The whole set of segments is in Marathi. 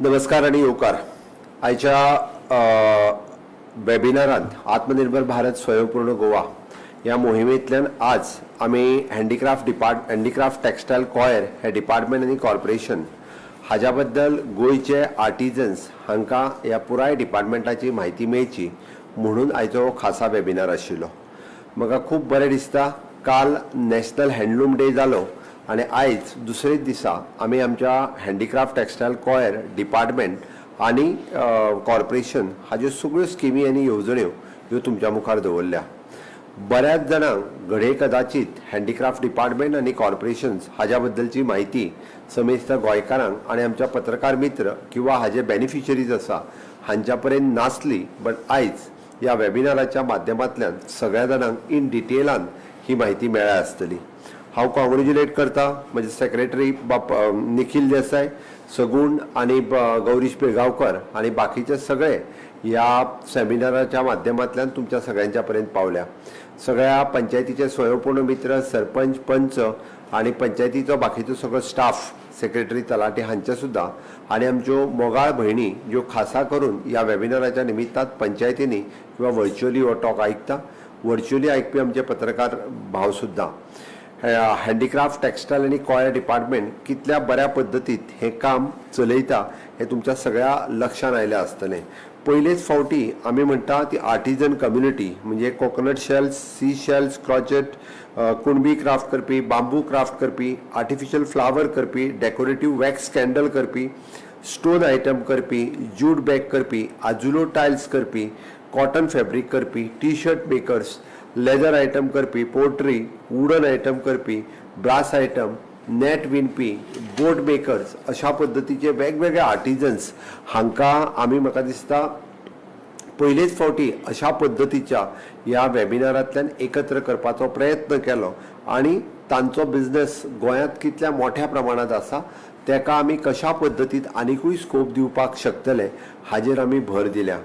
नमस्कार आणि येवकार. आयच्या वेबिनारांत आत्मनिर्भर भारत स्वयंपूर्ण गोवा या मोहिमेंतल्यान आज आम्ही हँडीक्राफ्ट टेक्सटायल कॉयर हे डिपार्टमेंट आणि कॉर्पोरेशन हाज्या बद्दल गोयचे आर्टिजन्स हांकां ह्या पुराय डिपार्टमेंटाची म्हायती मेळची म्हणून आयचो खासा वेबिनार आशिल्लो. म्हाका खूब बरें दिसता. काल नॅशनल हँडलूम डे जालो आणि आयज दुसरेच दिसा आम्ही आमच्या हँडीक्राफ्ट टेक्सटायल कॉयर डिपार्टमेंट आणि कॉर्पोरेशन हाज्यो सगळ्यो स्किमी आनी येवजण्यो ह्यो तुमच्या मुखार दवरल्या. बऱ्याच जाणांक घडये कदाचित हँडीक्राफ्ट डिपार्टमेंट आणि कॉर्पोरेशन्स हाज्या बद्दलची म्हायती समेस्त गोंयकारांक आणि आमच्या पत्रकार मित्र किंवा हाजे बेनिफिशरीज आसा हांच्या पर्यंत नासली. बट आयज ह्या वेबिनाराच्या माध्यमांतल्यान सगळ्या जाणांक इन डिटेलान ही म्हायती मेळ्ळ्या आसतली. हांव कॉंग्रेच्युलेट करता म्हजे सेक्रेटरी निखिल देसाय, सगूण आणि गौरीश पिळगांवकर आणि बाकीचे सगळे ह्या सेमिनाराच्या माध्यमांतल्यान तुमच्या सगळ्यांच्या पर्यंत पावल्या. सगळ्या पंचायतीचे स्वयंपूर्ण मित्र, सरपंच, पंच आणि पंचायतीचो बाकीचो सगळो स्टाफ, सेक्रेटरी, तलाटी हांचे सुद्धा आणि आमच्यो मोगाळ भयणी ज्यो खासा करून ह्या वेबिनाराच्या निमित्तान पंचायतींनी किंवा व्हर्च्युअली हो टॉक आयकता, व्हर्च्युअली आयकपी आमचे पत्रकार भाव सुद्धा. हँडीक्राफ्ट टेक्सटायल आणि कॉयर डिपार्टमेंट कितल्या बऱ्या पद्दतीत हे काम चलयता हे तुमच्या सगळ्या लक्षात आयलें आसतलें. पयलेच फावटी आमी म्हणटा ती आर्टिजन कम्युनिटी म्हणजे coconut shells, sea shells, crochet, Kunbi craft करपी, बांबू क्राफ्ट करपी, आर्टिफिशियल फ्लावर करपी, डेकोरेटिव्ह वॅक्स कॅन्डल करपी, स्टोन आयटम करपी, जूट बॅग करपी, आजुलो टायल्स करपी, कॉटन फॅब्रिक करपी, T shirt makers, leather item करपी, पोर्ट्री, वुडन आयटम करपी, ब्रास आयटम, नेट विणपी, बोट मेकर्स अशा पद्दतीचे वेगवेगळे आर्टिजन्स हांकां आमी म्हाका दिसता पयलेच फावटी अशा पद्दतीच्या ह्या वेबिनारांतल्यान एकत्र करपाचो प्रयत्न केलो आणि तांचो बिझनेस गोंयांत कितल्या मोठ्या प्रमाणात आसा तेका आमी कशा पद्दतीत आनिकूय स्कोप दिवपाक शकतले हाजेर आमी भर दिल्या.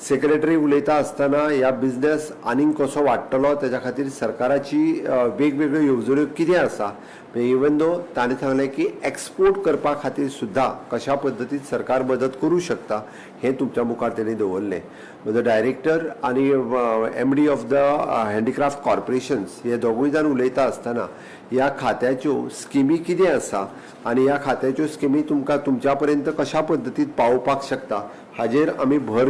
सेक्रेटरी उलयता आसतना ह्या बिझनेस आनीक कसो वाडटलो तेच्या खातीर सरकाराची वेगवेगळ्यो येवजण्यो कितें आसा. इवन दो ताणें सांगलें की एक्सपोर्ट करपा खातीर सुद्धा कशा पद्दतीन सरकार मदत करूं शकता हें तुमच्या मुखार तेणी दवरलें. म्हजो डायरेक्टर आणि MD of the handicraft corporations हे दोगूय जाण उलयता आसतना ह्या खात्याच्यो स्किमी कितें आसा आनी ह्या खात्याच्यो स्किमी तुमकां तुमच्या पर्यंत कशा पद्दतीन पावोवपाक शकता हाजेर आमी भर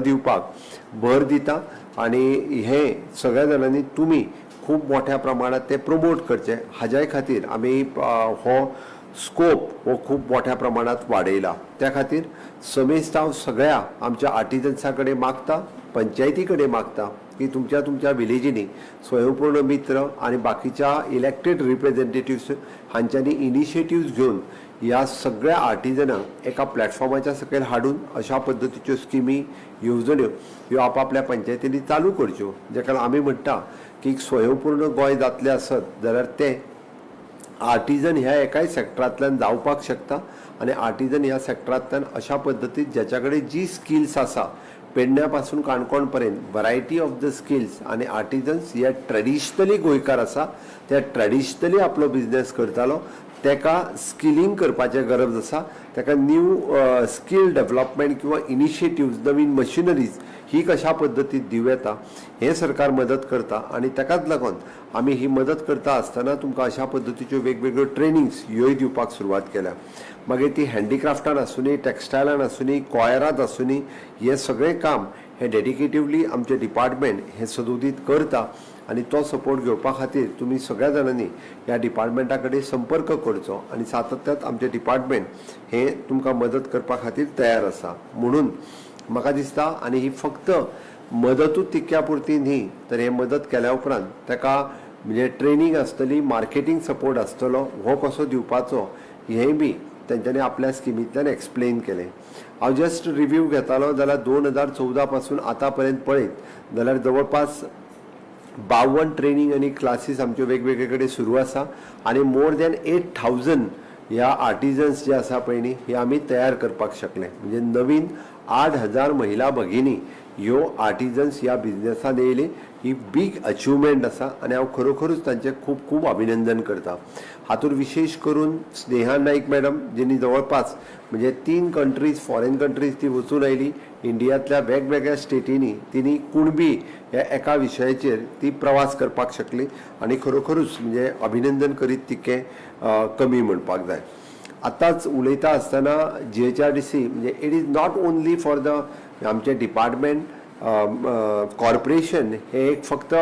दिता आणि हे सगळ्या जाणांनी तुमी खूब मोठ्या प्रमाणात ते प्रमोट करचे हाज्या खातीर आमी हो स्कोप हो खूब मोठ्या प्रमाणात वाडयला. त्या खातीर समेस्त हांव सगळ्या आमच्या आर्टिजन्सा कडेन मागता, पंचायती कडेन मागता की तुमच्या विलेजींनी स्वयंपूर्ण मित्र आणि बाकीच्या इलेक्टेड रिप्रेझेंटेटिव्स हांच्यांनी इनिशिएटिव्स घेवन ह्या सगळ्या आर्टिजनांक एका प्लॅटफॉर्माच्या सकयल हाडून अशा पद्दतीच्यो स्किमी, येवजण्यो ह्यो आपापल्या पंचायतींनी चालू करच्यो. जेका आमी म्हणटा की स्वयंपूर्ण गोंय जातलें आसत जाल्यार तें आर्टिजन ह्या एकाय सेक्टरांतल्यान जावपाक शकता आणि आर्टिजन ह्या सेक्टरांतल्यान अशा पद्दतीन ज्याच्या कडेन जी स्किल्स आसा पेडण्या पासून काणकोण पर्यंत व्हरायटी ऑफ द स्किल्स आणि आर्टिजन्स हे ट्रेडिशनली गोंयकार आसा ते ट्रेडिशनली आपलो बिझनेस करतालो तेका स्किलिंग करपाचें गरज आसा. तेका न्यू स्कील डेव्हलपमेंट किंवा इनिशिएटिव्स, नवीन मशिनरीज ही कशा पद्दतीन दिवं येता हें सरकार मदत करता आणि तेकाच लागून आमी ही मदत करता आसतना तुमकां अशा पद्दतीच्यो वेगवेगळ्यो ट्रेनिंग्स ह्योय दिवपाक सुरवात केल्या. मागीर ती हँडीक्राफ्टान आसूनी, टेक्सटायलान आसूनी, कॉयरांत आसूनी हे सगळें काम हे डेडिकेटिवली आमचे डिपार्टमेंट हे सदोदीत करता आणि तो सपोर्ट घेवपा खातीर तुमी सगळ्या जाणांनी ह्या डिपार्टमेंटा कडेन संपर्क करचो आणि सातत्यात आमचे डिपार्टमेंट हे तुमकां मदत करपा खातीर तयार आसा. म्हणून म्हाका दिसता आणि ही फक्त मदतूच तितक्या पुरती न्ही तर हे मदत केल्या उपरांत ताका म्हणजे ट्रेनिंग आसतली, मार्केटिंग सपोर्ट आसतलो, हो कसो दिवपाचो हेंय बी तेंच्यांनी आपल्या स्किमींतल्यान एक्सप्लेन केलें. हांव जस्ट रिव्ह्यू घेतालो जाल्यार 2014 पासून आतां पर्यंत पळयत जाल्यार जवळपास 52 ट्रेनिंग आणि क्लासीस आमच्यो वेगवेगळे कडेन सुरू आसा आणि मोर दॅन 8000 ह्या आर्टिजन्स जे आसा पळय न्ही हे आमी तयार करपाक शकले. म्हणजे नवीन 8000 महिला भगिनी ह्यो आर्टिजन्स ह्या बिझनेसान येयली ही बीग अचिवमेंट आसा आनी हांव खरोखरूच तांचें खूब खूब अभिनंदन करता. हातूंत विशेश करून स्नेहा नाईक मॅडम जिनी जवळपास म्हणजे 3 कंट्रीज फॉरेन कंट्रीज ती वचून आयली. इंडियांतल्या वेगवेगळ्या स्टेटींनी तिनी कुणबी ह्या एका विशयाचेर ती प्रवास करपाक शकली आनी खरोखरूच म्हणजे अभिनंदन करीत तितकें कमी म्हणपाक जाय. आतांच उलयता आसतना GHRDC म्हणजे it is not only for the आमचे डिपार्टमेंट कॉर्पोरेशन हे एक फक्त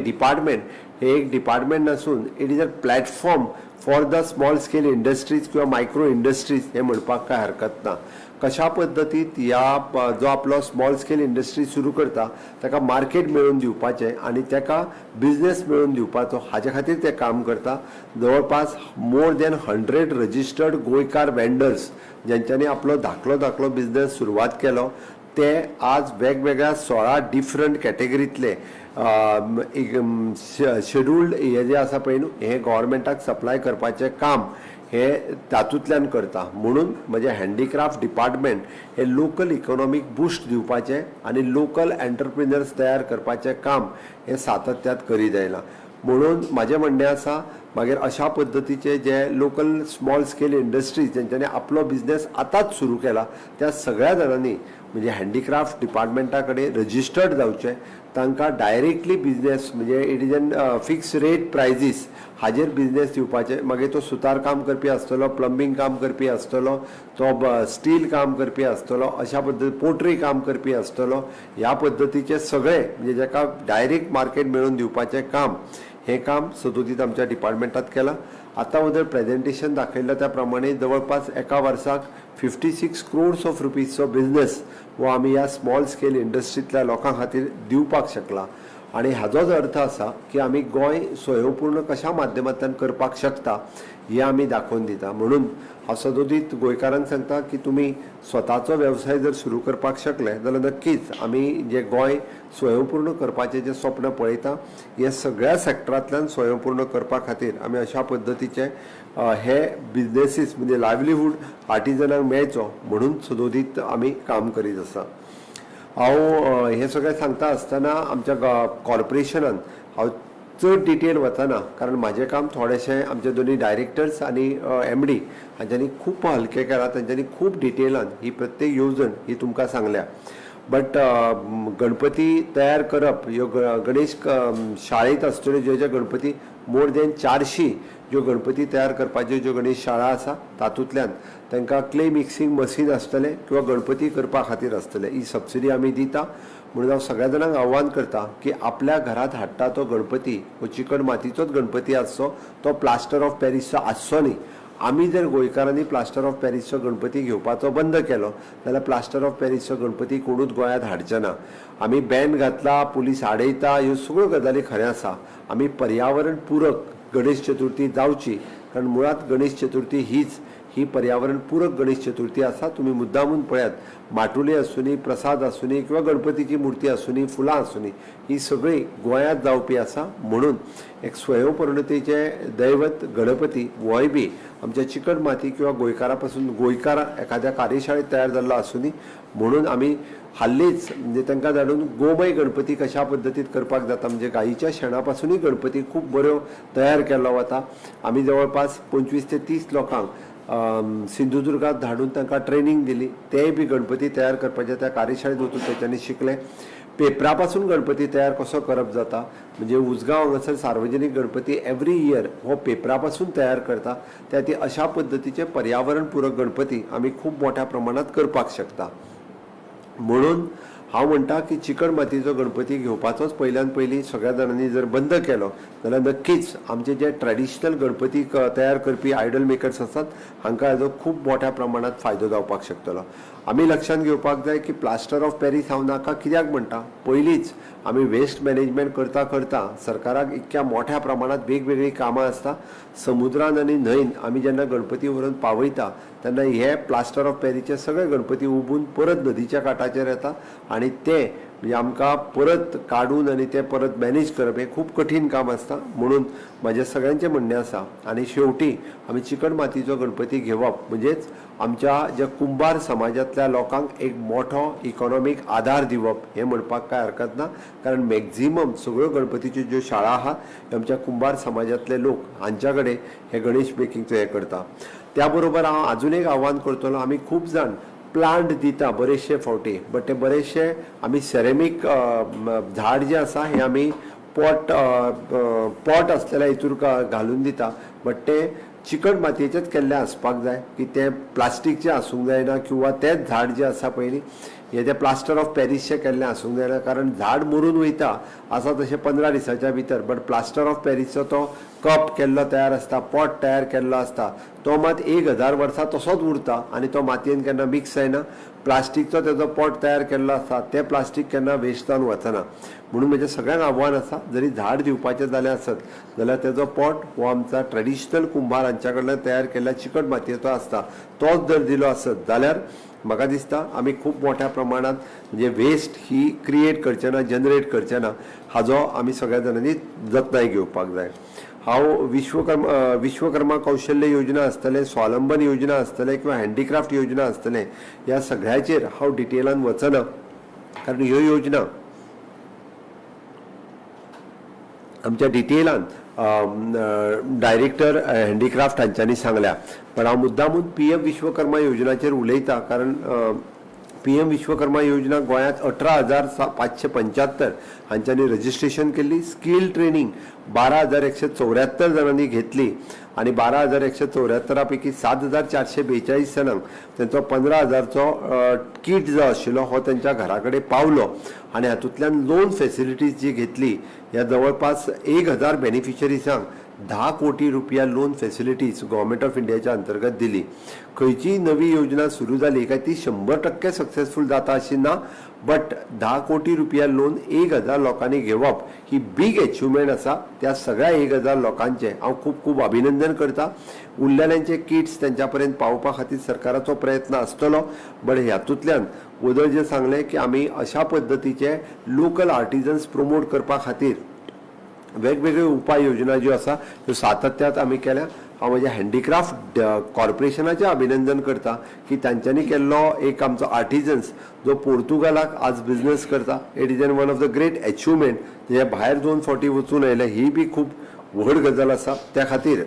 डिपार्टमेंट हे एक डिपार्टमेंट नसून it is a platform for the small scale industries किंवा मायक्रो इंडस्ट्रीज हे म्हणपाक काय हरकत ना. कशा पद्दतीत ह्या जो आपलो स्मॉल स्केल इंडस्ट्री सुरू करता ताका मार्केट मेळून दिवपाचें आनी ताका बिझनेस मेळून दिवपाचो हाजे खातीर ते काम करता. जवळपास मोर दॅन 100 रजिस्टर्ड गोंयकार वेंडर्स ज्यांच्यांनी आपलो धाकलो बिझनेस सुरवात केलो ते आज वेगवेगळ्या 16 डिफरंट कॅटेगरींतले शेड्यूल्ड हे जे आसा पळय न्हू हे गव्हर्मेंटाक सप्लाय करपाचें काम हे तातूंतल्यान करता. म्हणून म्हणजे हँडीक्राफ्ट डिपार्टमेंट हे लोकल इकॉनॉमीक बूस्ट दिवपाचें आनी लोकल एंटरप्रिनर्स तयार करपाचें काम हे सातत्यात करीत आयलां. म्हणून म्हजें म्हणणें आसा मागीर अशा पद्दतीचे जे लोकल स्मॉल स्केल इंडस्ट्रीज जेंच्यांनी आपलो बिझनेस आतांच सुरू केला त्या सगळ्या जाणांनी म्हणजे हँडीक्राफ्ट डिपार्टमेंटा कडेन रजिस्टर्ड जावचें. तांकां डायरेक्टली बिझनेस म्हणजे it is an fix rate prizes हाजेर बिझनेस दिवपाचे. मागीर तो सुतार काम करपी आसतलो, प्लंबींग काम करपी आसतलो, तो स्टील काम करपी आसतलो, अशा पद्दती पोट्री काम करपी आसतलो, ह्या पद्दतीचे सगळे म्हणजे जाका डायरेक्ट मार्केट मेळून दिवपाचें काम हे काम सदोदीत आमच्या डिपार्टमेंटात केलां. आतां उदर प्रेझेंटेशन दाखयल्ल्या त्या प्रमाणे जवळपास एका वर्साक 56 crores ऑफ रुपीजचो बिझनेस हो आमी ह्या स्मॉल स्केल इंडस्ट्रींतल्या लोकां खातीर दिवपाक शकला. आनी हाजोच अर्थ आसा की आमी गोंय स्वयंपूर्ण कशा माध्यमांतल्यान करपाक शकता हे आमी दाखोवन दिता. म्हणून हांव सदोदीत गोंयकारांक सांगता की तुमी स्वताचो वेवसाय जर सुरू करपाक शकले जाल्यार नक्कीच आमी जे गोंय स्वयंपूर्ण करपाचें जें स्वप्न पळयता हे सगळ्या सॅक्टरांतल्यान स्वयंपूर्ण करपा खातीर आमी अशा पद्दतीचे हे बिझनेसीस म्हणजे लायव्हलीहूड आर्टिजनांक मेळचो म्हणून सदोदीत आमी काम करीत आसा. हांव हे सगळें सांगता आसतना आमच्या कॉर्पोरेशनान हांव चड डिटेल वचना कारण म्हाजें काम थोडेशें आमचे दोनी डायरेक्टर्स आनी MD हांच्यांनी खूब हलकें केलां. तांच्यांनी खूब डिटेलान ही प्रत्येक येवजण ही तुमकां सांगल्या. बट गणपती तयार करप ह्यो गणेश शाळेंत आसतल्यो ज्यो ज्यो गणपती मोर दॅन 400 ज्यो गणपती तयार करपाच्यो ज्यो गणेश शाळा आसा तातूंतल्यान तांकां क्ले मिक्सिंग मशीन आसतलें किंवा गणपती करपा खातीर आसतलें. ही सबसिडी आमी दिता. म्हणून हांव सगळ्या जाणांक आव्हान करता की आपल्या घरांत हाडटा तो गणपती हो चिकट मातयेचोच गणपती आसचो, तो प्लास्टर ऑफ पॅरिसचो आसचो न्ही. आमी जर गोंयकारांनी प्लास्टर ऑफ पॅरिसचो गणपती घेवपाचो बंद केलो जाल्यार प्लास्टर ऑफ पॅरिसचो गणपती कोणूच गोंयांत हाडचे ना. आमी बॅन घातला, पुलीस आडयता, ह्यो सगळ्यो गजाली खरें आसा. आमी पर्यावरण पूरक गणेश चतुर्थी जावची कारण मुळात गणेश चतुर्थी ही पर्यावरण पूरक गणेश चतुर्थी आसा. तुमी मुद्दामून पळयात माटुले आसूनी, प्रसाद आसूनी किंवा गणपतीची मुर्ती आसूनी, फुलां आसूनी ही सगळी गोंयांत जावपी आसा. म्हणून एक स्वयंपूर्णतेचे दैवत गणपती होय बी आमच्या चिकट माती किंवा गोंयकारा पासून गोंयकार एखाद्या कार्यशाळेत तयार जाल्लो आसूनी म्हणून आमी हाल्लीच म्हणजे तांकां धाडून गोमय गणपती कशा पद्दतीत करपाक जाता म्हणजे गायीच्या शेणा पासूनय गणपती खूब बऱ्यो तयार केल्लो वता. आमी जवळपास 25 ते 30 लोकांक सिंधुदुर्गात धाडून तांकां ट्रेनिंग दिली. तेय बी गणपती तयार करपाचे त्या कार्यशाळेत वचून तेच्यांनी शिकले. पेपरा पासून गणपती तयार कसो करप जाता म्हणजे उजगांव हांगासर सार्वजनीक गणपती एवरी इयर हो पेपरा पासून तयार करता. त्या ती अशा पद्दतीचे पर्यावरण पूरक गणपती आमी खूब मोठ्या प्रमाणात करपाक शकता. म्हणून हांव म्हणटा की चिकट मातयेचो गणपती घेवपाचोच पयल्यान पयलीं सगळ्या जाणांनी जर बंद केलो जाल्यार नक्कीच आमचे जे ट्रॅडिशनल गणपती तयार करपी आयडल मेकर्स आसात हांकां हाजो खूब मोठ्या प्रमाणात फायदो जावपाक शकतलो. आमी लक्षांत घेवपाक जाय की प्लास्टर ऑफ पॅरीस हांव नाका कित्याक म्हणटा पयलींच आमी वेस्ट मॅनेजमेंट करता करता सरकाराक इतक्या मोठ्या प्रमाणात वेगवेगळी कामां आसता. समुद्रान आनी न्हंयन आमी जेन्ना गणपती व्हरून पावयता तेन्ना हे प्लास्टर ऑफ पॅरिसचे सगळे गणपती उबून परत नदीच्या काठाचेर येता आनी ते म्हणजे आमकां परत काडून आनी ते परत मॅनेज करप हें खूब कठीण काम आसता. म्हणून म्हाजें सगळ्यांचें म्हणणें आसा आनी शेवटी आमी चिकण मातयेचो गणपती घेवप म्हणजेच आमच्या ज्या कुंभार समाजांतल्या लोकांक एक मोठो इकॉनॉमीक आधार दिवप हें म्हणपाक कांय हरकत ना. कारण मॅक्झिमम सगळ्यो गणपतीच्यो ज्यो शाळा आहात ह्यो आमच्या कुंभार समाजांतले लोक हांच्या कडेन हे गणेश मेकिंगचो हें करता. त्या बरोबर हांव आजून एक आव्हान करतलो. आमी खूब जाण प्लांट दिता बरेचशे फावटी, बट ते बरेचशे आमी सेरेमीक झाड जे आसा हे आमी पॉट आसलेल्या हितूर घालून दिता, बट ते चिकट मातयेचेच केल्ले आसपाक जाय की ते प्लास्टीकचे आसूंक जायना किंवा तेच झाड जे आसा पयलीं हे ते प्लास्टर ऑफ पॅरिसचे केल्ले आसूंक जायना. कारण झाड मरून वयता आसा तशें 15 दिसाच्या भितर, बट प्लास्टर ऑफ पॅरिसचो तो कप केल्लो तयार आसता, पॉट तयार केल्लो आसता, तो मात 1000 वर्सां तसोच उरता आनी तो मातयेन केन्ना मिक्स जायना. प्लास्टीकचो तेजो पॉट तयार केल्लो आसता तें प्लास्टीक केन्ना वेस्ट जावन वचना. म्हणून म्हजें सगळ्यांक आव्हान आसा, जरी झाड दिवपाचें जालें आसत जाल्यार तेजो पॉट हो आमचा ट्रेडिशनल कुंभार हांच्या कडल्यान तयार केल्ल्या चिकट मातयेचो आसता तोच जर दिलो आसत जाल्यार म्हाका दिसता आमी खूब मोठ्या प्रमाणात म्हणजे वेस्ट ही क्रिएट करचे ना, जनरेट करचे ना, हाजो आमी सगळ्या जाणांनी जतनाय घेवपाक जाय. हांव विश्वकर्मा कौशल्य योजना आसतले, स्वावलंबन योजना आसतले किंवा हँडीक्राफ्ट योजना आसतले, ह्या सगळ्याचेर हांव डिटेलान वचना. कारण ह्यो योजना आमच्या डिटेलान डायरेक्टर हँडीक्राफ्ट हांच्यांनी सांगल्या. पण हांव मुद्दामून PM विश्वकर्मा योजनाचेर उलयता. कारण PM विश्वकर्मा योजना गोंयांत 18,575 हांच्यांनी रजिस्ट्रेशन केल्ली. स्कील ट्रेनिंग 12,174 जाणांनी घेतली आनी 12,174 पैकी 7,442 जाणांक तेंचो 15,000चो किट जो आशिल्लो हो तेंच्या घरा कडेन पावलो आनी हातूंतल्यान लोन फॅसिलिटीज जी घेतली ह्या जवळपास 1,000 बेनिफिशरीजांक 10 कोटी रुपया लोन फॅसिलिटीज गव्हर्मेंट ऑफ इंडियाच्या अंतर्गत दिली. खंयचीय नवी योजना सुरू जाली काय ती 100% सक्सेसफूल जाता अशी ना, बट 10 कोटी रुपया लोन 1,000 लोकांनी घेवप ही बिग अचिवमेंट आसा. त्या सगळ्या 1,000 लोकांचे हांव खूब खूब अभिनंदन करता. उरलेल्यांचे किट्स तेंच्या पर्यंत पावोवपा खातीर सरकाराचो प्रयत्न आसतलो, बट ह्यातूंतल्यान उदळ जे सांगलें की आमी अशा पद्दतीचे लोकल आर्टिजन्स प्रमोट करपा खातीर वेगवेगळे उपाय योजना ज्यो आसा त्यो सातत्यात आमी केल्या. हांव म्हज्या हँडीक्राफ्ट कॉर्पोरेशनाचें अभिनंदन करता की तांच्यांनी केल्लो एक आमचो आर्टिजन्स जो पोर्तुगालाक आज बिझनेस करता. It is one of the great achievement. जे भायर 2 फावटी वचून आयले ही बी खूब व्हड गजाल आसा. त्या खातीर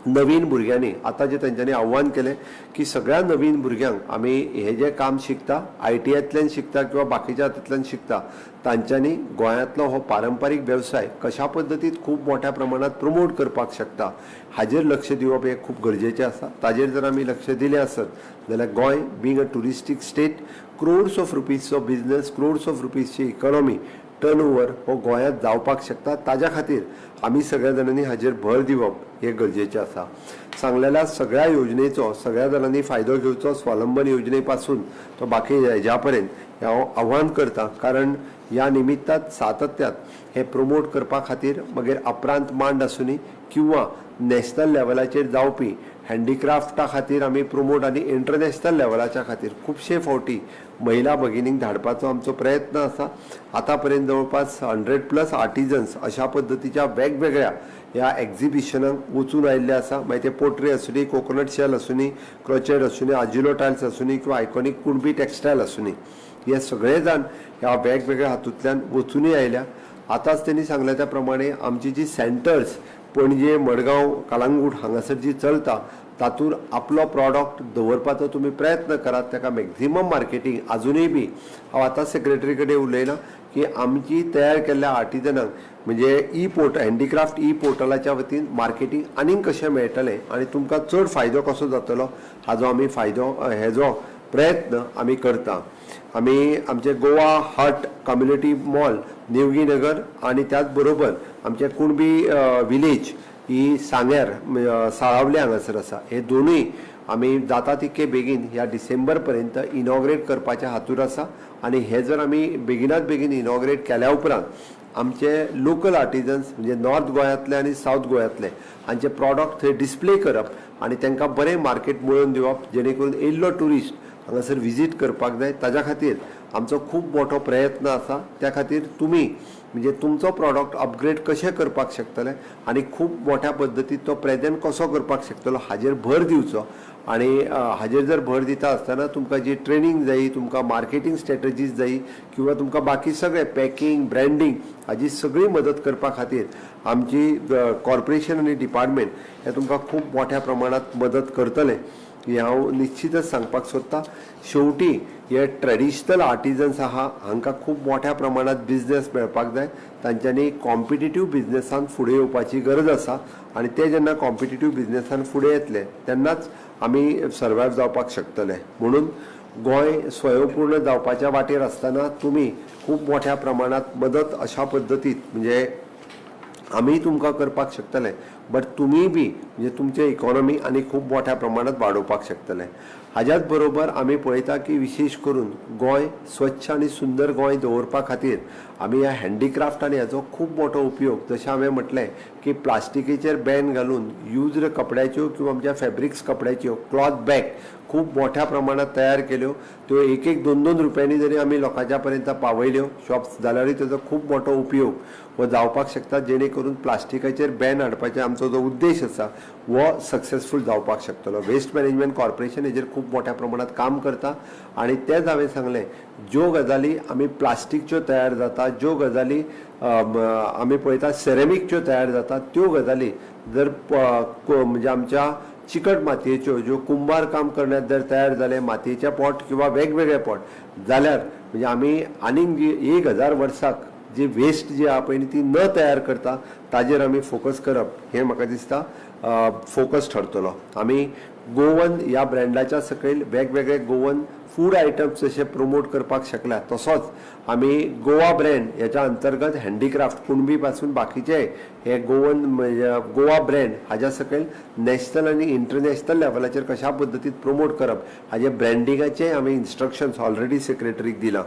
नवीन भुरग्यांनी आतां जे तेंच्यांनी आव्हान केलें की सगळ्या नवीन भुरग्यांक आमी हे जे काम शिकता ITआंतल्यान शिकता किंवा बाकीच्या हातूंतल्यान शिकता तांच्यांनी गोंयांतलो हो पारंपारीक वेवसाय कशा पद्दतीत खूब मोठ्या प्रमाणात प्रमोट करपाक शकता हाजेर लक्ष दिवप हे खूब गरजेचें आसा. ताजेर जर आमी लक्ष दिलें आसत जाल्यार Goem being a touristic state, crores of रुपीजचो बिझनेस, क्रोड्स ऑफ रुपीजची इकॉनॉमी टर्नओवर हो गोंयांत जावपाक शकता. ताज्या खातीर आमी सगळ्या जाणांनी हाजेर भर दिवप हे गरजेचें आसा. सांगलेल्या सगळ्या योजनेचो सगळ्या जाणांनी फायदो घेवचो, स्वावलंबन योजने पासून तो बाकी हेज्या पर्यंत हांव आव्हान करता. कारण ह्या निमित्तात सातत्यात हे प्रमोट करपा खातीर मागीर अपरांत मांड आसूनी किंवा नॅशनल लेवलाचेर जावपी हँडीक्राफ्टा खातीर आमी प्रमोट आनी इंटरनॅशनल लेवलाच्या खातीर खुबशे फावटी महिला भगिनींक धाडपाचो आमचो प्रयत्न आसा. आतां पर्यंत जवळपास 100+ आर्टिजन्स अशा पद्दतीच्या वेगवेगळ्या ह्या एक्झिबिशनाक वचून आयिल्ले आसा. मागीर ते पोट्री आसूनी, कोकोनट शेल आसूनी, क्रोचेट आसूनी, आजिलो टायल्स आसूनी किंवा आयकॉनीक कुणबी टेक्सटायल आसूनी, हे सगळे जाण ह्या वेगवेगळ्या हातूंतल्यान वचूनय आयल्या. आतांच त्यांनी सांगल्या त्या प्रमाणे आमची जी सेंटर्स पणजे, मडगांव, कलांगूट हांगासर जी चलता तातूंत आपलो प्रॉडक्ट दवरपाचो तुमी प्रयत्न करात. ताका मॅक्झिमम मार्केटींग अजूनय बी हांव आतां सेक्रेटरी कडेन उलयलां की आमची तयार केल्ल्या आर्टिजनांक म्हणजे हँडीक्राफ्ट पोर्टलाच्या वतीन मार्केटींग आनीक कशें मेळटलें आनी तुमकां चड फायदो कसो जातलो हाजो आमी हेजो प्रयत्न आमी करता. आमी आमचे गोवा हट कम्युनिटी मॉल नेवगी नगर आनी त्याच बरोबर आमचे कुणबी विलेज ही सांग्यार साळावले हांगासर आसा. हे दोनूय आमी जाता तितके बेगीन ह्या डिसेंबर पर्यंत इनॉग्रेट करपाच्या हातूर आसा. आनी हे जर आमी बेगिनात बेगीन इनॉग्रेट केल्या उपरांत आमचे लोकल आर्टिजन्स म्हणजे नॉर्थ गोंयांतले आनी सावथ गोंयांतले हांचे प्रॉडक्ट थंय डिस्प्ले करप आनी तांकां बरें मार्केट मेळोवन दिवप जेणे करून येयल्लो ट्युरिस्ट हांगासर विजीट करपाक जाय ताज्या खातीर आमचो खूब मोठो प्रयत्न आसा। त्या खातीर तुमी म्हणजे तुमचो प्रॉडक्ट अपग्रेड कशें करपाक शकतले आनी खूब मोठ्या पद्दतीन तो प्रेजेंट कसो करपाक शकतलो हाजेर भर दिवचो। आनी हाजेर जर भर दिता आसतना तुमकां जी ट्रेनिंग जायी, तुमकां मार्केटींग स्ट्रॅटजीज जायी किंवा तुमकां बाकी सगळे पॅकींग ब्रँडींग हाजी सगळी मदत करपा खातीर आमची कॉर्पोरेशन आनी डिपार्टमेंट हे तुमकां खूब मोठ्या प्रमाणात मदत करतले हे हांव निश्चितच सांगपाक सोदतां। शेवटी हे ट्रेडिशनल आर्टिजन्स आहा हांकां खूब मोठ्या प्रमाणात बिझनेस मेळपाक जाय। तांच्यांनी कॉम्पिटिटीव बिझनेसान फुडें येवपाची गरज आसा आनी ते जेन्ना कॉम्पिटिटीव बिझनेसान फुडें येतले तेन्नाच आमी सर्वायव जावपाक शकतले। म्हणून गोंय स्वयंपूर्ण जावपाच्या वाटेर आसतना तुमी खूब मोठ्या प्रमाणात मदत अशा पद्दतीत म्हणजे आमी तुमकां करपाक शकतले बट तुमी बी म्हणजे तुमचे इकॉनॉमी आनी खूब मोठ्या प्रमाणात वाडोवपाक शकतले। हाज्याच बरोबर आमी पळयता की विशेश करून गोंय स्वच्छ आनी सुंदर गोंय दवरपा खातीर आमी ह्या हँडीक्राफ्ट आनी हाचो खूब मोठो उपयोग जशें हांवें म्हटलें की प्लास्टिकेचेर बॅन घालून युज्ड कपड्याच्यो किंवा आमच्या फॅब्रिक्स कपड्याच्यो क्लॉथ बॅग खूब मोठ्या प्रमाणात तयार केल्यो। त्यो एक एक दोन दोन रुपयांनी जरी आमी लोकांच्या पर्यंत पावयल्यो शॉप्स जाल्यारूय तेजो खूब मोठो उपयोग हो जावपाक शकता जेणे करून प्लास्टिकाचेर बॅन हाडपाचो आमचो जो उद्देश आसा हो सक्सेसफूल जावपाक शकतलो। वेस्ट मॅनेजमेंट कॉर्पोरेशन हेजेर खूब मोठ्या प्रमाणात काम करता आनी तेच हांवें सांगलें ज्यो गजाली आमी प्लास्टीकच्यो तयार जाता, ज्यो गजाली आमी पळयता सेरेमीकच्यो तयार जाता, त्यो गजाली जर म्हणजे आमच्या चिकट मातयेच्यो ज्यो कुंभार काम करण्यात जर तयार जाले मातयेचे पॉट किंवा वेगवेगळे पॉट जाल्यार म्हणजे आमी आनीक जी 1000 वर्साक जी वेस्ट जी आहा पळय ती न तयार करता ताजेर आमी फोकस करप हें म्हाका दिसता फोकस ठरतलो। आमी गोवन ह्या ब्रँडाच्या सकयल वेगवेगळे गोवन फूड आयटम्स जशे प्रमोट करपाक शकल्या तसोच आमी गोवा ब्रँड ह्याच्या अंतर्गत हँडीक्राफ्ट कुणबी पासून बाकीचे हे गोवन गोवा ब्रँड हाज्या सकयल नॅशनल आनी इंटरनॅशनल लेवलाचेर कशा पद्दतीन प्रमोट करप हाजे ब्रँडिंगाचे आमी इन्स्ट्रक्शन्स ऑलरेडी सेक्रेटरीक दिला।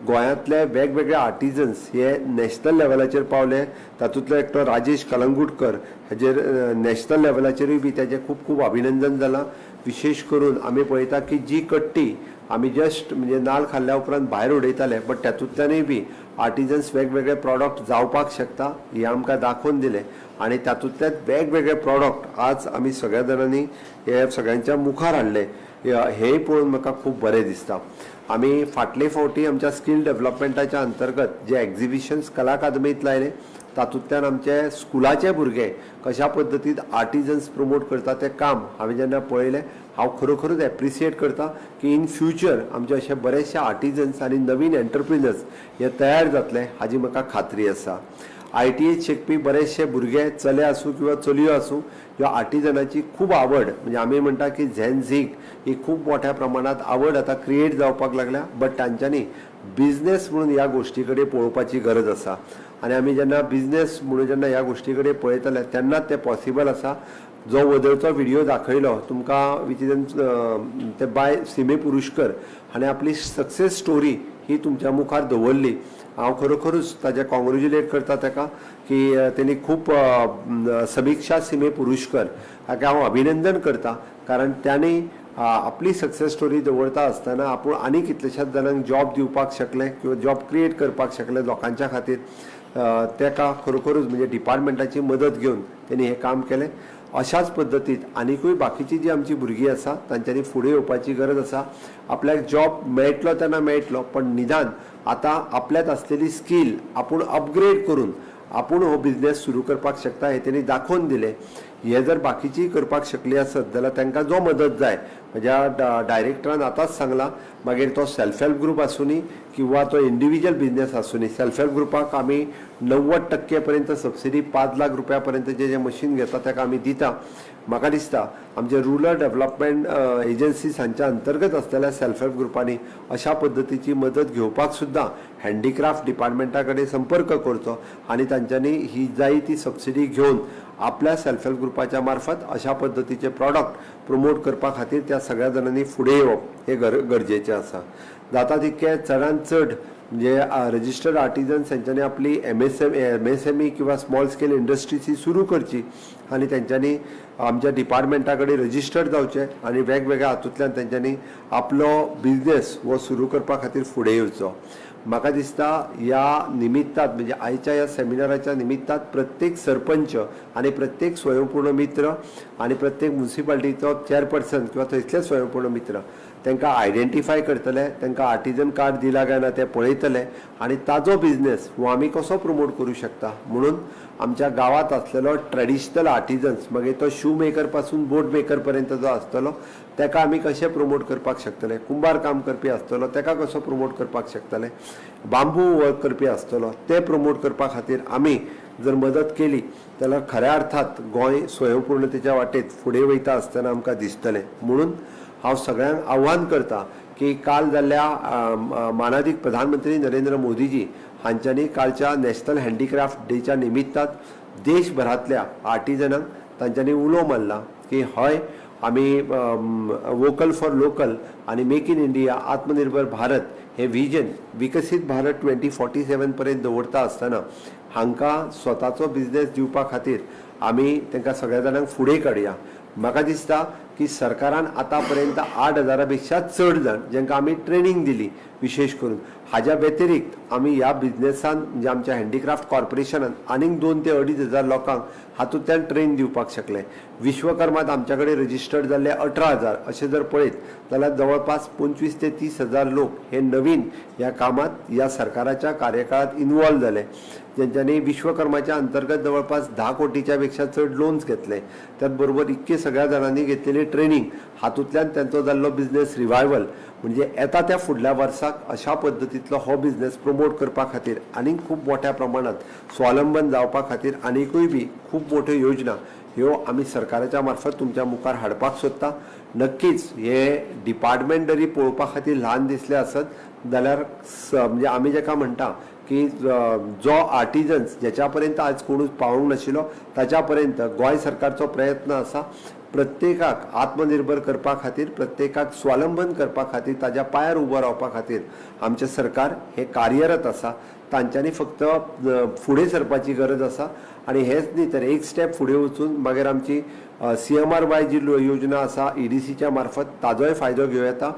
गोंयांतले वेगवेगळे आर्टिजन्स हे नॅशनल लेवलाचेर पावले तातूंतलो एकटो राजेश कलंगूटकर हाजेर नॅशनल लेवलाचेरूय बी ताजें खूब खूब अभिनंदन जालां। विशेष करून आमी पळयता की जी कट्टी आमी जस्ट म्हणजे नाल्ल खाल्ल्या उपरांत भायर उडयताले बट तातूंतल्यानूय बी आर्टिजन्स वेगवेगळे प्रॉडक्ट जावपाक शकता हे आमकां दाखोवन दिले आनी तातूंतले वेगवेगळे प्रॉडक्ट आज आमी सगळ्या जाणांनी हे सगळ्यांच्या मुखार हाडले हेय पळोवन म्हाका खूब बरें दिसता। आमी फाटले फावटी आमच्या स्कील डेव्हलपमेंटाच्या अंतर्गत जे एक्झिबिशन्स कला अकादमींत लायले तातूंतल्यान आमचे स्कुलाचे भुरगे कशा पद्दतीन आर्टिजन्स प्रमोट करता तें काम हांवें जेन्ना पळयलें हांव खरोखरूच एप्रिसिएट करता की इन फ्युचर आमचे अशे बरेचशे आर्टिजन्स आनी नवीन एंटरप्रिनर्स हे तयार जातले हाजी म्हाका खात्री आसा। ITएत शिकपी बरेचशे भुरगे चले आसूं किंवा चलयो आसूं ह्या आर्टिजनाची खूब आवड म्हणजे आमी म्हणटा की झेन झीग ही खूब मोठ्या प्रमाणात आवड आतां क्रिएट जावपाक लागल्या बट तांच्यांनी बिझनेस म्हणून ह्या गोश्टी कडेन पळोवपाची गरज आसा आनी आमी जेन्ना बिझनेस म्हणून जेन्ना ह्या गोश्टी कडेन पळयतले तेन्नाच तें पॉसिबल आसा। जो वदळचो व्हिडिओ दाखयलो तुमकां विचिन ते बाय सिमे पुरुशकर हाणें आपली सक्सेस स्टोरी ही तुमच्या मुखार दवरली। हांव खरोखरूच ताजें कॉंग्रेच्युलेट करता ताका की तेणी खूब समीक्षा सिमे पुरुशकर हाका हांव अभिनंदन करता कारण त्याने आपली सक्सेस स्टोरी दवरता आसतना आपूण आनी कितलेशाच जाणांक जॉब दिवपाक शकले किंवा जॉब क्रिएट करपाक शकले लोकांच्या खातीर ताका खरोखरूच म्हणजे डिपार्टमेंटाची मदत घेवन तेणी हें काम केलें। अशाच पद्दतीत आनीकूय बाकीची जी आमची भुरगीं आसा तांच्यांनी फुडें येवपाची गरज आसा। आपल्याक जॉब मेळटलो तेन्ना मेळटलो पण निदान आतां आपल्यात आसलेली स्कील आपूण अपग्रेड करून आपूण हो बिझनेस सुरू करपाक शकता हे तेणी दाखोवन दिलें। हे जर बाकीची करपाक शकली आसत जाल्यार तांकां जो मदत जाय म्हज्या डायरेक्टरान आतांच सांगला मागीर तो सेल्फ हेल्प ग्रुप आसूनी किंवा तो इंडिविज्युअल बिझनेस आसूनी सेल्फ हेल्प ग्रुपाक आमी 90% पर्यंत सबसिडी 5 लाख रुपया पर्यंतचे जे मशीन घेता ताका आमी दिता। म्हाका दिसता आमचे रुरल डेव्हलपमेंट एजन्सीज हांच्या अंतर्गत आसलेल्या सेल्फ हेल्प ग्रुपांनी अशा पद्दतीची मदत घेवपाक सुद्दां हँडीक्राफ्ट डिपार्टमेंटा कडेन संपर्क करचो आनी तांच्यांनी ही जाय ती सबसिडी घेवन आपल्या सेल्फ हेल्प ग्रुपाच्या मार्फत अशा पद्दतीचे प्रॉडक्ट प्रमोट करपा खातीर त्या सगळ्या जाणांनी फुडें येवप हे गरजेचें आसा। जाता तितके चडांत चड म्हणजे रजिस्टर्ड आर्टिजन्स त्यांच्यानी आपली MSME किंवा स्मॉल स्केल इंडस्ट्रीज ही सुरू करची आणि त्यांच्यानी आमच्या डिपार्टमेंटा कडेन रजिस्टर्ड जावचे आणि वेगवेगळ्या हातूंतल्यान त्यांच्यानी आपलो बिझनेस वो सुरू करपा खातीर फुडें येवचो. म्हाका दिसता ह्या निमित्तात म्हणजे आयच्या ह्या सेमिनाराच्या निमित्तात प्रत्येक सरपंच आणि प्रत्येक स्वयंपूर्ण मित्र आणि प्रत्येक म्युनिसिपालिटीचो चेअरपर्सन किंवा थंयसले स्वयंपूर्ण मित्र तांकां आयडेंटिफाय करतले, तांकां आर्टिजन कार्ड दिला काय ना ते पळयतले आणि ताजो बिझनेस हो आमी कसो प्रमोट करूं शकता म्हणून आमच्या गावात असलेलो ट्रेडिशनल आर्टिजन्स मागीर तो शू मेकर पासून बोट मेकर पर्यंत जो आसतलो ताका आमी कशें प्रमोट करपाक शकतले, कुंभार काम करपी आसतलो ताका कसो प्रमोट करपाक शकतले, बांबू वर्क करपी आसतलो ते प्रमोट करपा खातीर आमी जर मदत केली जाल्यार खऱ्या अर्थात गोंय स्वयंपूर्णतेच्या वाटेत फुडें वयता आसतना आमकां दिसतलें. म्हणून हांव सगळ्यांक आव्हान करता की काल जाल्ल्या माननीय प्रधानमंत्री नरेंद्र मोदीजी हांच्यांनी कालच्या नॅशनल हँडीक्राफ्ट डेच्या निमित्तात देशभरातल्या आर्टिजनांक तांच्यांनी उलो मारला की हय आमी वोकल फॉर लोकल आणि मेक इन इंडिया आत्मनिर्भर भारत हे विजन विकसित भारत 2047 पर्यंत दवरता आसतना हांकां स्वताचो बिझनेस दिवपा खातीर आमी तांकां सगळ्या जाणांक फुडें काडया. म्हाका दिसता की सरकारान आतापर्यंत 8,000 पेक्षा चड जाण जांकां आमी ट्रेनिंग दिली विशेष करून हाज्या व्यतिरिक्त आमी ह्या बिझनेसान म्हणजे आमच्या हँडीक्राफ्ट कॉर्पोरेशनान आनीक 2,000 ते 2,500 लोकांक हातूंतल्यान ट्रेन दिवपाक शकले. विश्वकर्मात आमच्या कडेन रजिस्टर्ड जाल्ले 18,000 अशें जर पळयत जाल्यार जवळपास 25,000 ते 30,000 लोक हे नवीन ह्या कामात ह्या सरकाराच्या कार्यकाळात इन्वॉल्व जाले ज्यांच्यानी विश्वकर्माच्या अंतर्गत जवळपास 10 कोटीच्या पेक्षा चड लोन्स घेतले. त्याच बरोबर इतके सगळ्या जाणांनी घेतलेली ट्रेनिंग हातूंतल्यान त्यांचो जाल्लो बिझनेस रिवायवल म्हणजे येता त्या फुडल्या वर्साक अशा पद्दतींतलो हो बिझनेस प्रमोट करपा खातीर आनीक खूब मोठ्या प्रमाणात स्वावलंबन जावपा खातीर आनीकूय बी खूब मोठ्यो योजना ह्यो आमी सरकाराच्या मार्फत तुमच्या मुखार हाडपाक सोदता. नक्कीच हे डिपार्टमेंट जरी पळोवपा खातीर ल्हान दिसले आसत जाल्यार म्हणजे आमी जेका म्हणटा की जो आर्टिजन्स ज्याच्या पर्यंत आज कोणूच पावूंक नाशिल्लो ताच्या पर्यंत गोंय सरकारचो प्रयत्न आसा प्रत्येकाक आत्मनिर्भर करपा खातीर प्रत्येकाक स्वावलंबन करपा खातीर ताज्या पांयार उबो रावपा खातीर आमचें सरकार हे कार्यरत आसा. तांच्यांनी फक्त फुडें सरपाची गरज आसा आणि हेच न्ही तर एक स्टेप फुडें वचून मागीर आमची CMRY जी योजना आसा EDCच्या मार्फत ताजोय फायदो घेवं येता.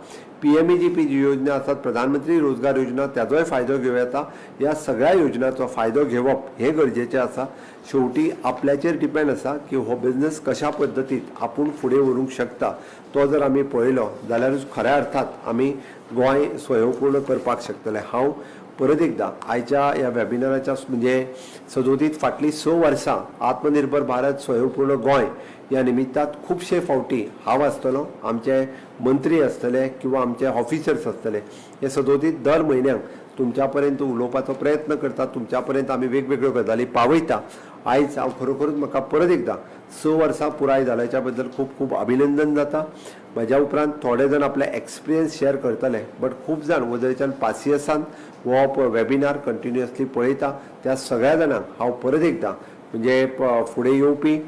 PMEGP जी योजना आसात प्रधानमंत्री रोजगार योजना त्याजोय फायदो घेवं येता. ह्या सगळ्या योजनांचो फायदो घेवप हे गरजेचें आसा. शेवटी आपल्याचेर डिपेंड आसा की हो बिझनेस कशा पद्दतीत आपूण फुडें व्हरूंक शकता तो जर आमी पळयलो जाल्यारूच खऱ्या अर्थात आमी गोंय स्वयंपूर्ण करपाक शकतले. हांव परत एकदा आयच्या ह्या वेबिनाराच्या म्हणजे सदोदीत फाटली 6 वर्सां आत्मनिर्भर भारत स्वयंपूर्ण गोंय ह्या निमित्तात खुबशे फावटी हांव आसतलो आमचे मंत्री आसतले किंवा आमचे ऑफिसर्स आसतले हे सदोदीत दर म्हयन्याक तुमच्या पर्यंत उलोवपाचो प्रयत्न करता. तुमच्या पर्यंत आमी वेगवेगळ्यो गजाली पावयता. आयज हांव खरोखरूच म्हाका परत एकदा 6 वर्सां पुराय जाल्याच्या बद्दल खूब खूब अभिनंदन जाता. म्हज्या उपरांत थोडे जाण आपले एक्सपिरियन्स शेअर करतले बट खूब जाण वदळच्यान पासियेसान हो वेबिनार कंटिन्युअसली पळयता. त्या सगळ्या जाणांक हांव परत एकदा म्हणजे फुडें येवपी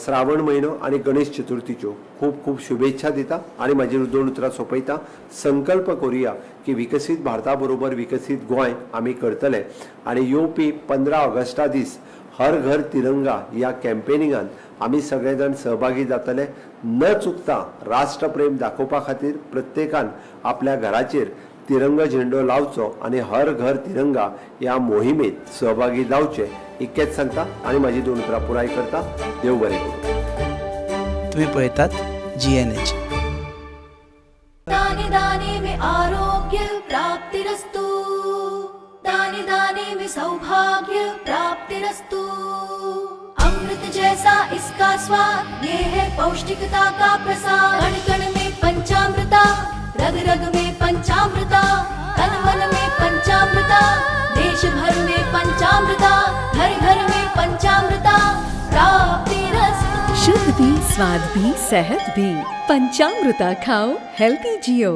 श्रावण म्हयनो आणि गणेश चतुर्थीच्यो खूब खूब शुभेच्छा दिता आणि म्हाजी दोन उतरां सोंपयता. संकल्प करुया की विकसीत भारता बरोबर विकसीत गोंय आमी करतले आणि येवपी 15 ऑगस्टा दीस हर घर तिरंगा ह्या कॅम्पेनिंगान आमी सगळे जाण सहभागी जातले. न चुकता राष्ट्रप्रेम दाखोवपा खातीर प्रत्येकान आपल्या घराचेर तिरंगा झेंडो लावचो आणि हर घर तिरंगा ह्या मोहिमेत सहभागी जावचे इतकेच सांगता आणि माझी 2 उतरां पुराय करता. देव बरें करूं. तुम्ही पळयतात GNH. दाने दाने में आरोग्य प्राप्तिरस्तु, दाने दाने में सौभाग्य प्राप्तिरस्तु. अमृत जैसा इसका स्वाद, ये है पौष्टिकता का प्रसाद. कण कण में पंचामृता, रग रग में पंचामृता, तन मन में पंचामृता, देश भर में पंचामृता, घर घर में पंचामृता प्राप्तिरस्तु. शुद्ध भी, स्वाद भी, सेहत भी. पंचामृता खाओ, हेल्थी जियो.